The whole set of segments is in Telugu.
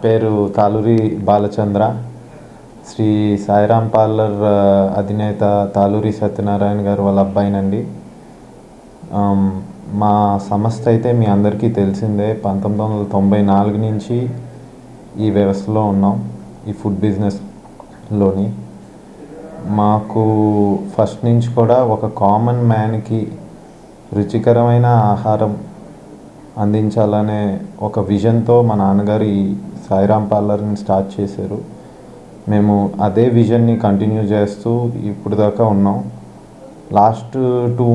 పేరు తాలూరి బాలచంద్ర. శ్రీ సాయిరామ్ పార్లర్ అధినేత తాలూరి సత్యనారాయణ గారు వాళ్ళ అబ్బాయినండి. మా సంస్థ అయితే మీ అందరికీ తెలిసిందే. 1994 నుంచి ఈ వ్యవస్థలో ఉన్నాం, ఈ ఫుడ్ బిజినెస్లోని. మాకు ఫస్ట్ నుంచి కూడా ఒక కామన్ మ్యాన్కి రుచికరమైన ఆహారం అందించాలనే ఒక విజన్తో మా నాన్నగారు ఈ సాయిరామ్ పార్లర్ని స్టార్ట్ చేశారు. మేము అదే విజన్ని కంటిన్యూ చేస్తూ ఇప్పుడు దాకా ఉన్నాం. లాస్ట్ 2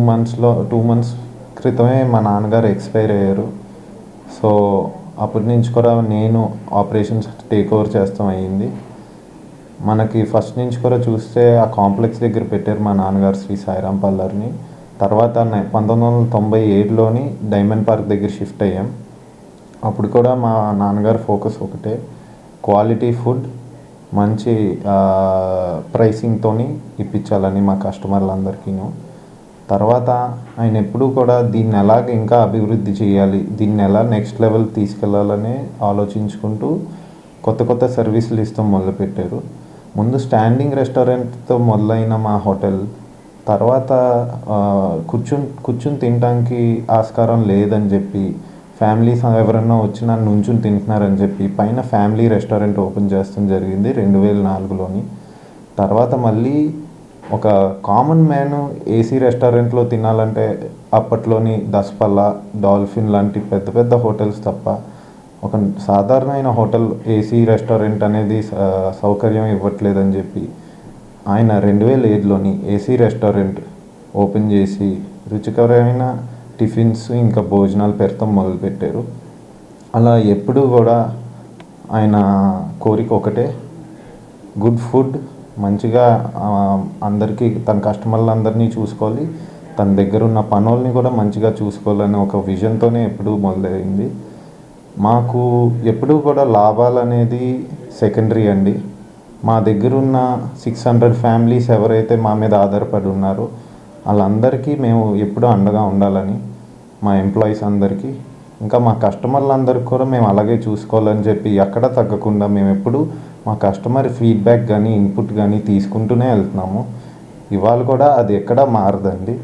మంత్స్ క్రితమే మా నాన్నగారు ఎక్స్పైర్ అయ్యారు. సో అప్పటి నుంచి కూడా నేను ఆపరేషన్స్ టేక్ ఓవర్ చేస్తాం అయ్యింది. మనకి ఫస్ట్ నుంచి కూడా చూస్తే ఆ కాంప్లెక్స్ దగ్గర పెట్టారు మా నాన్నగారు శ్రీ సాయిరామ్ పార్లర్ని. తర్వాత 1997లోని డైమండ్ పార్క్ దగ్గర షిఫ్ట్ అయ్యాం. అప్పుడు కూడా మా నాన్నగారు ఫోకస్ ఒకటే, క్వాలిటీ ఫుడ్ మంచి ప్రైసింగ్తో ఇప్పించాలని మా కస్టమర్లందరికీను. తర్వాత ఆయన ఎప్పుడూ కూడా దీన్ని ఎలాగ ఇంకా అభివృద్ధి చేయాలి, దీన్ని ఎలా నెక్స్ట్ లెవెల్ తీసుకెళ్లాలని ఆలోచించుకుంటూ కొత్త సర్వీసులు ఇస్తాం మొదలుపెట్టారు. ముందు స్టాండింగ్ రెస్టారెంట్తో మొదలైన మా హోటల్ తర్వాత కూర్చుని తినడానికి ఆస్కారం లేదని చెప్పి, ఫ్యామిలీస్ ఎవరన్నా వచ్చినా నుంచుని తింటున్నారని చెప్పి పైన ఫ్యామిలీ రెస్టారెంట్ ఓపెన్ చేస్తాం జరిగింది 2004లోని. తర్వాత మళ్ళీ ఒక కామన్ మ్యాన్ ఏసీ రెస్టారెంట్లో తినాలంటే అప్పట్లోని దస్పల్లా, డాల్ఫిన్ లాంటి పెద్ద హోటల్స్ తప్ప ఒక సాధారణమైన హోటల్ ఏసీ రెస్టారెంట్ అనేది సౌకర్యం ఇవ్వట్లేదని చెప్పి ఆయన 2007లోని ఏసీ రెస్టారెంట్ ఓపెన్ చేసి రుచికరమైన టిఫిన్స్ ఇంకా భోజనాలు పెడతాం మొదలుపెట్టారు. అలా ఎప్పుడూ కూడా ఆయన కోరిక ఒకటే, గుడ్ ఫుడ్ మంచిగా అందరికీ తన కస్టమర్లందరినీ చూసుకోవాలి, తన దగ్గర ఉన్న పనుల్ని కూడా మంచిగా చూసుకోవాలని ఒక విజన్తోనే ఎప్పుడూ మొదలైంది. మాకు ఎప్పుడూ కూడా లాభాలు అనేది సెకండరీ అండి. మా దగ్గర ఉన్న 600 ఫ్యామిలీస్ ఎవరైతే మా మీద ఆధారపడి ఉన్నారో వాళ్ళందరికీ మేము ఎప్పుడూ అండగా ఉండాలని, మా ఎంప్లాయీస్ అందరికీ ఇంకా మా కస్టమర్లందరికీ కూడా మేము అలాగే చూసుకోవాలని చెప్పి ఎక్కడ తగ్గకుండా మేము ఎప్పుడు మా కస్టమర్ ఫీడ్బ్యాక్ కానీ ఇన్పుట్ కానీ తీసుకుంటూనే వెళ్తున్నాము. ఇవాళ కూడా అది ఎక్కడా మారదండి.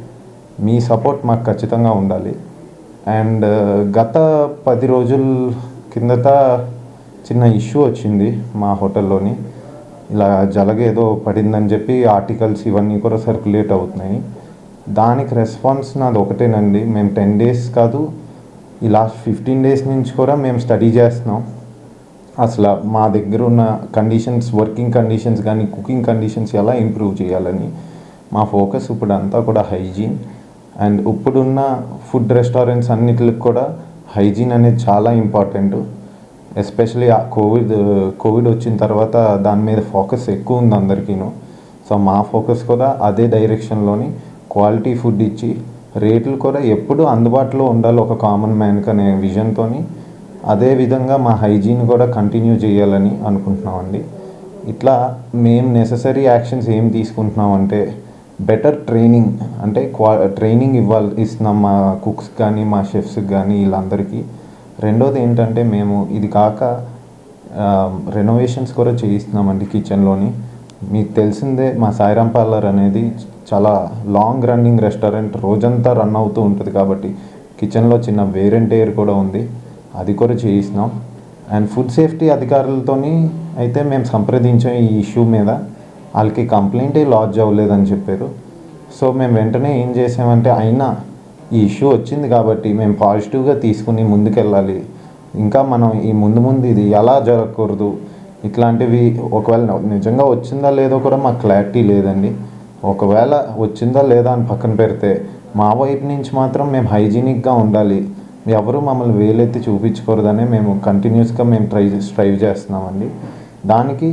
మీ సపోర్ట్ మాకు ఖచ్చితంగా ఉండాలి. అండ్ గత 10 రోజుల కిందట చిన్న ఇష్యూ వచ్చింది మా హోటల్లోని. ఇలా జలగేదో పడిందని చెప్పి ఆర్టికల్స్ ఇవన్నీ కూడా సర్క్యులేట్ అవుతున్నాయి. దానికి రెస్పాన్స్ నాది ఒకటేనండి. మేము 10 days కాదు, ఈ లాస్ట్ 15 days నుంచి కూడా మేము స్టడీ చేస్తున్నాం. అసలు మా దగ్గర ఉన్న కండిషన్స్, వర్కింగ్ కండిషన్స్ కానీ కుకింగ్ కండిషన్స్ ఎలా ఇంప్రూవ్ చేయాలని. మా ఫోకస్ ఇప్పుడు అంతా కూడా హైజీన్. అండ్ ఇప్పుడున్న ఫుడ్ రెస్టారెంట్స్ అన్నిటికి కూడా హైజీన్ అనేది చాలా ఇంపార్టెంట్. ఎస్పెషలీ కోవిడ్ వచ్చిన తర్వాత దాని మీద ఫోకస్ ఎక్కువ ఉంది అందరికీను. సో మా ఫోకస్ కూడా అదే డైరెక్షన్లోని క్వాలిటీ ఫుడ్ ఇచ్చి రేట్లు కూడా ఎప్పుడు అందుబాటులో ఉండాలి ఒక కామన్ మ్యాన్కి అనే విజన్తో అదేవిధంగా మా హైజీన్ కూడా కంటిన్యూ చేయాలని అనుకుంటున్నామండి. ఇట్లా మేము నెససరీ యాక్షన్స్ ఏం తీసుకుంటున్నామంటే, బెటర్ ట్రైనింగ్ అంటే ట్రైనింగ్ ఇస్తున్నాం మా కుక్స్ కానీ మా షెఫ్స్కి కానీ వీళ్ళందరికీ. రెండోది ఏంటంటే మేము ఇది కాక రెనోవేషన్స్ కూడా చేయిస్తున్నామండి కిచెన్లోని. మీకు తెలిసిందే మా సాయిరామ్ పార్లర్ అనేది చాలా లాంగ్ రన్నింగ్ రెస్టారెంట్, రోజంతా రన్ అవుతూ ఉంటుంది కాబట్టి కిచెన్లో చిన్న వేర్ అండ్ టేర్ కూడా ఉంది, అది కూడా చేయిస్తున్నాం. అండ్ ఫుడ్ సేఫ్టీ అధికారులతో అయితే మేము సంప్రదించాం ఈ ఇష్యూ మీద. వాళ్ళకి కంప్లైంటే లాడ్జ్ అవ్వలేదని చెప్పారు. సో మేము వెంటనే ఏం చేసామంటే, అయినా ఈ ఇష్యూ వచ్చింది కాబట్టి మేము పాజిటివ్గా తీసుకుని ముందుకెళ్ళాలి, ఇంకా మనం ఈ ముందు ఇది ఎలా జరగకూడదు, ఇట్లాంటివి ఒకవేళ నిజంగా వచ్చిందా లేదో కూడా మాకు క్లారిటీ లేదండి. ఒకవేళ వచ్చిందా లేదా అని పక్కన పెడితే మా వైపు నుంచి మాత్రం మేము హైజీనిక్గా ఉండాలి, ఎవరు మమ్మల్ని వేలెత్తి చూపించకూడదనే మేము కంటిన్యూస్గా మేము స్ట్రైవ్ చేస్తున్నామండి. దానికి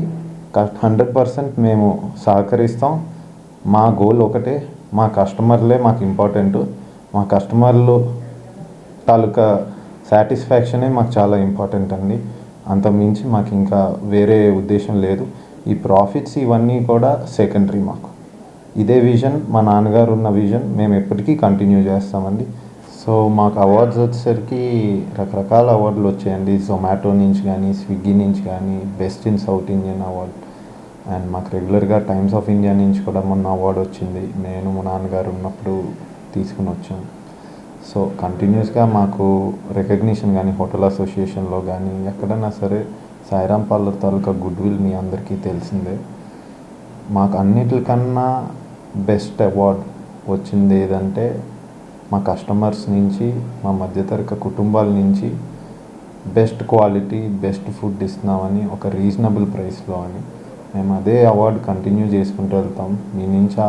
100% మేము సహకరిస్తాం. మా గోల్ ఒకటే, మా కస్టమర్లే మాకు ఇంపార్టెంట్. మా కస్టమర్లు తాలూకా సాటిస్ఫాక్షనే మాకు చాలా ఇంపార్టెంట్ అండి. అంతకుమించి మాకు ఇంకా వేరే ఉద్దేశం లేదు. ఈ ప్రాఫిట్స్ ఇవన్నీ కూడా సెకండరీ. మాకు ఇదే విజన్, మా నాన్నగారు ఉన్న విజన్ మేము ఎప్పటికీ కంటిన్యూ చేస్తామండి. సో సో మాకు అవార్డ్స్ వచ్చేసరికి రకరకాల అవార్డులు వచ్చాయండి. జొమాటో నుంచి కానీ, స్విగ్గీ నుంచి కానీ, best in south Indian award. And మాకు రెగ్యులర్గా టైమ్స్ ఆఫ్ ఇండియా నుంచి కూడా మొన్న అవార్డు వచ్చింది. నేను మా నాన్నగారు ఉన్నప్పుడు తీసుకుని వచ్చాం. సో కంటిన్యూస్గా మాకు రికగ్నిషన్ కానీ హోటల్ అసోసియేషన్లో కానీ ఎక్కడైనా సరే సాయిరామ్ పార్లర్ తాలూకా గుడ్ విల్ మీ అందరికీ తెలిసిందే. మాకు అన్నిటికన్నా బెస్ట్ అవార్డ్ వచ్చింది ఏదంటే మా కస్టమర్స్ నుంచి, మా మధ్యతరగతి కుటుంబాల నుంచి బెస్ట్ క్వాలిటీ, బెస్ట్ ఫుడ్ ఇస్తున్నామని, ఒక రీజనబుల్ ప్రైస్లో అని. మేము అదే అవార్డు కంటిన్యూ చేసుకుంటూ వెళ్తాం. మీ నుంచి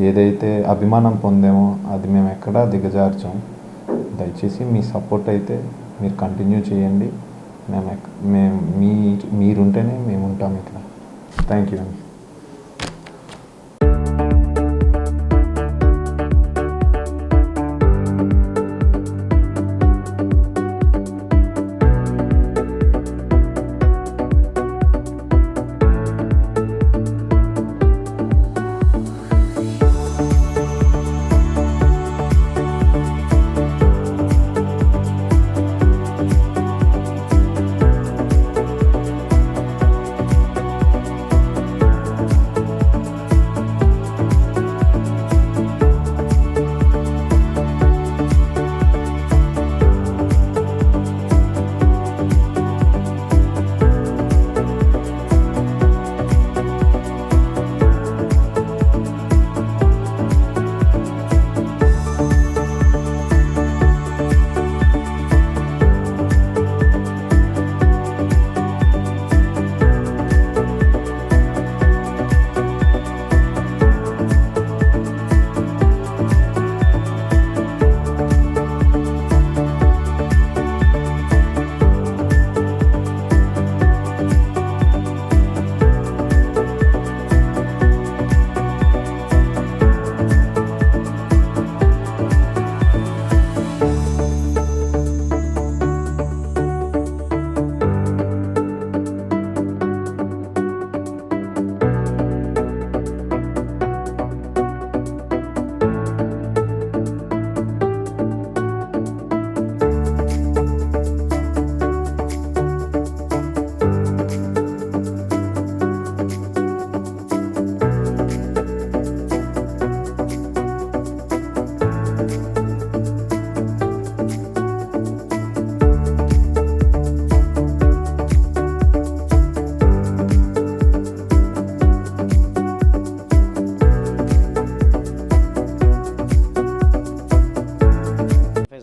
ఏదైతే అభిమానం పొందామో అది మేము ఎక్కడా దిగజార్చాం. దయచేసి మీ సపోర్ట్ అయితే మీరు కంటిన్యూ చేయండి. మీరుంటేనే మేము ఉంటాం ఇక్కడ. థ్యాంక్ యూ అండి.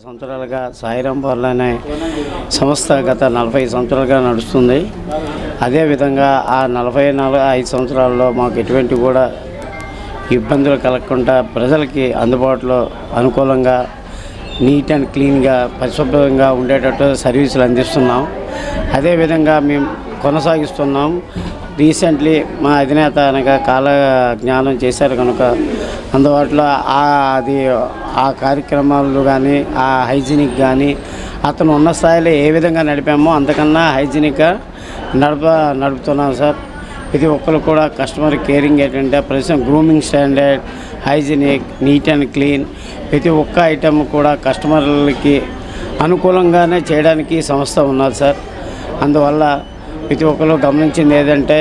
సంవత్సరాలుగా సాయిరామ్ పార్లర్ అనే సంస్థ గత 40 సంవత్సరాలుగా నడుస్తుంది. అదేవిధంగా ఆ 45 సంవత్సరాల్లో మాకు ఎటువంటి కూడా ఇబ్బందులు కలగకుండా ప్రజలకి అందుబాటులో అనుకూలంగా నీట్ అండ్ క్లీన్గా పరిశుభ్రంగా ఉండేటట్టు సర్వీసులు అందిస్తున్నాం. అదేవిధంగా మేము కొనసాగిస్తున్నాం. రీసెంట్లీ మా అధినేత అనగా కాల జ్ఞానం చేశారు కనుక అందుబాటులో అది ఆ కార్యక్రమాలు కానీ ఆ హైజీనిక్ కానీ అతను ఉన్న స్థాయిలో ఏ విధంగా నడిపామో అంతకన్నా హైజీనిక్గా నడుపుతున్నాం సార్. ప్రతి ఒక్కరు కూడా కస్టమర్ కేరింగ్ ఏంటంటే ప్రతి grooming standard, hygienic, neat and clean ప్రతి ఒక్క ఐటెం కూడా కస్టమర్లకి అనుకూలంగానే చేయడానికి సంస్థ ఉన్నది సార్. అందువల్ల ప్రతి ఒక్కరు గమనించింది ఏదంటే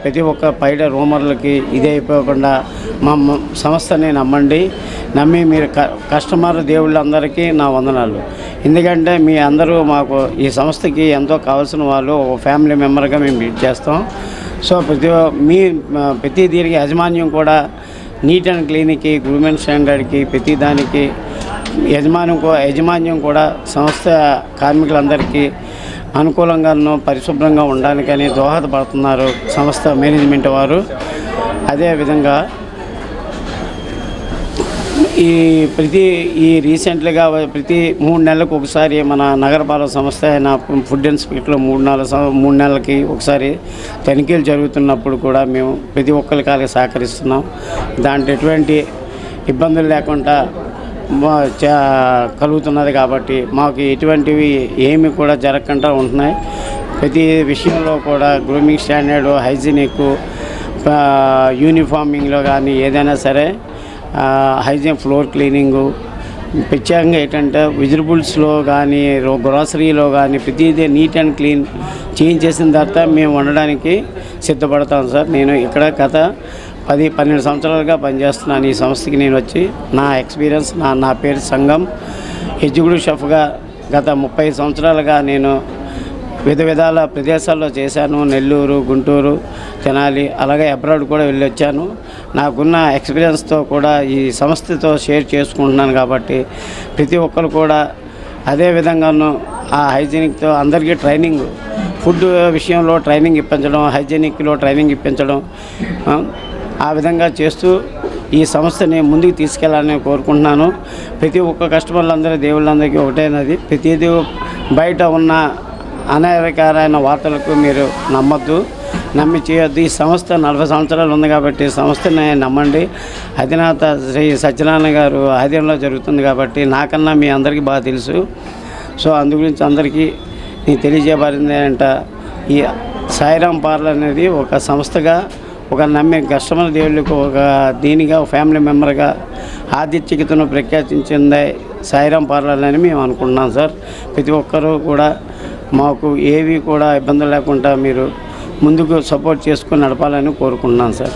ప్రతి ఒక్క బయట రూమర్లకి ఇదే అయిపోకుండా మా సంస్థని నమ్మి మీరు కస్టమర్ దేవుళ్ళందరికీ నా వందనాలు. ఎందుకంటే మీ అందరూ మాకు ఈ సంస్థకి ఎంతో కావాల్సిన వాళ్ళు ఒక ఫ్యామిలీ మెంబర్గా మేము ట్రీట్ చేస్తాం. సో ప్రతి దీనికి యాజమాన్యం కూడా నీట్ అండ్ క్లీన్కి, గ్రూమింగ్ స్టాండర్డ్కి ప్రతి దానికి యాజమాన్యం కూడా సంస్థ కార్మికులందరికీ అనుకూలంగానూ పరిశుభ్రంగా ఉండడానికని దోహదపడుతున్నారు సంస్థ మేనేజ్మెంట్ వారు. అదేవిధంగా రీసెంట్లీగా ప్రతి 3 నెలలకు ఒకసారి మన నగరపాలక సంస్థ అయిన ఫుడ్ ఇన్స్పెక్టర్లో 3 నెలలకి ఒకసారి తనిఖీలు జరుగుతున్నప్పుడు కూడా మేము ప్రతి ఒక్కరికి సహకరిస్తున్నాం. దాంట్లో ఎటువంటి ఇబ్బందులు లేకుండా కలుగుతున్నది కాబట్టి మాకు ఎటువంటివి ఏమి కూడా జరగకుండా ఉంటున్నాయి. ప్రతి విషయంలో కూడా గ్రూమింగ్ స్టాండర్డ్, హైజీనిక్, యూనిఫార్మింగ్లో కానీ ఏదైనా సరే హైజీన్, ఫ్లోర్ క్లీనింగు, ప్రత్యేకంగా ఏంటంటే విజిబుల్స్లో కానీ గ్రోసరీలో కానీ ప్రతిదీ నీట్ అండ్ క్లీన్ చేయించేసిన తర్వాత మేము వండడానికి సిద్ధపడతాం సార్. నేను ఇక్కడ గత 10-12 సంవత్సరాలుగా పనిచేస్తున్నాను ఈ సంస్థకి. నేను వచ్చి నా ఎక్స్పీరియన్స్ నా పేరు సంగం. ఎగ్జిక్యూటివ్ షెఫ్గా గత 30 సంవత్సరాలుగా నేను విధాల ప్రదేశాల్లో చేశాను. నెల్లూరు, గుంటూరు, తెనాలి, అలాగే అబ్రాడ్ కూడా వెళ్ళి వచ్చాను. నాకున్న ఎక్స్పీరియన్స్తో కూడా ఈ సంస్థతో షేర్ చేసుకుంటున్నాను కాబట్టి ప్రతి ఒక్కరు కూడా అదే విధంగాను ఆ హైజీనిక్తో అందరికీ ట్రైనింగ్, ఫుడ్ విషయంలో ట్రైనింగ్ ఇప్పించడం, హైజీనిక్లో ట్రైనింగ్ ఇప్పించడం, ఆ విధంగా చేస్తూ ఈ సంస్థని ముందుకు తీసుకెళ్లాలని కోరుకుంటున్నాను. ప్రతి ఒక్క కస్టమర్లందరూ దేవుళ్ళందరికీ ఒకటేనది. ప్రతిదీ బయట ఉన్న అనధికారైన వార్తలకు మీరు నమ్మద్దు, నమ్మి చేయొద్దు. ఈ సంస్థ 40 సంవత్సరాలు ఉంది కాబట్టి సంస్థని నమ్మండి. అధినేత శ్రీ సత్యనారాయణ గారు ఆధ్వర్యంలో జరుగుతుంది కాబట్టి నాకన్నా మీ అందరికీ బాగా తెలుసు. సో అందు గురించి అందరికీ నేను తెలియజేయబడింది ఏంటంటే ఈ సాయిరాం పార్లర్ అనేది ఒక సంస్థగా, ఒక నమ్మే కస్టమర్ దేవుళ్ళకు ఒక దీనిగా, ఒక ఫ్యామిలీ మెంబర్గా ఆతిథ్యతను ప్రఖ్యాతించింది సాయిరాం పార్లర్ అని మేము అనుకుంటున్నాం సార్. ప్రతి ఒక్కరూ కూడా మాకు ఏవి కూడా ఇబ్బందులు లేకుండా మీరు ముందుకు సపోర్ట్ చేసుకొని నడపాలని కోరుకుంటున్నాను సార్.